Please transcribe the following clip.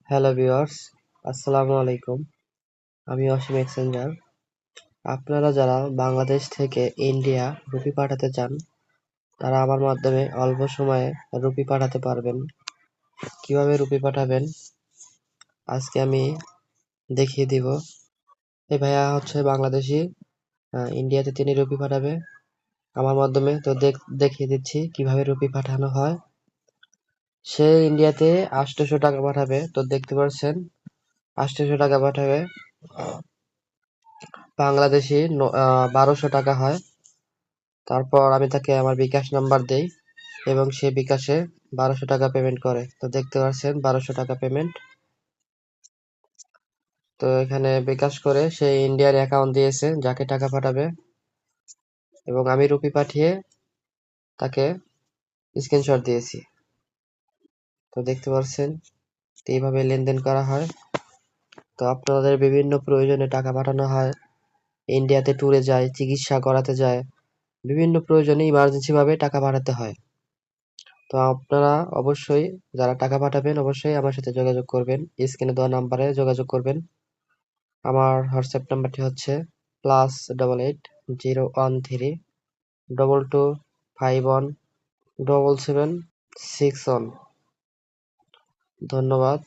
Hello viewers, আসসালামু আলাইকুম। আমি অসীম এক্সচেঞ্জার। আপনারা যারা বাংলাদেশ থেকে ইন্ডিয়া রুপি পাঠাতে চান, তারা আমার মাধ্যমে অল্প সময়ে রুপি পাঠাতে পারবেন। কিভাবে রুপি পাঠাবেন আজকে আমি দেখিয়ে দিব। এই ভাইয়া হচ্ছে বাংলাদেশি, ইন্ডিয়াতে তিনি রুপি পাঠাবে আমার মাধ্যমে। তো দেখিয়ে দিচ্ছি কিভাবে রুপি পাঠানো হয়। সে ইন্ডিয়াতে 800 টাকা পাঠাবে। তো দেখতে পাচ্ছেন 800 টাকা পাঠাবে। বাংলাদেশি 1200 টাকা হয়। তারপর আমি তাকে আমার বিকাশ নাম্বার দেই এবং সে বিকাশে 1200 টাকা পেমেন্ট করে। তো দেখতে পাচ্ছেন 1200 টাকা পেমেন্ট। তো এখানে বিকাশ করে সে ইন্ডিয়ার অ্যাকাউন্ট দিয়েছে যাকে টাকা পাঠাবে, এবং আমি রুপি পাঠিয়ে তাকে স্ক্রিনশট দিয়েছি। তো দেখতে পাচ্ছেন এইভাবে লেনদেন করা হয়। তো আপনাদের বিভিন্ন প্রয়োজনে টাকা পাঠানো হয়, ইন্ডিয়াতে ট্যুরে যায়, চিকিৎসা করাতে যায়, বিভিন্ন প্রয়োজনে ইমার্জেন্সি ভাবে টাকা পাঠাতে হয়। তো আপনারা অবশ্যই যারা টাকা পাঠাবেন অবশ্যই আমার সাথে যোগাযোগ করবেন, স্ক্রিনে দেওয়া নাম্বারে যোগাযোগ করবেন। আমার হোয়াটসঅ্যাপ নাম্বারটি হচ্ছে +880132251761। ধন্যবাদ।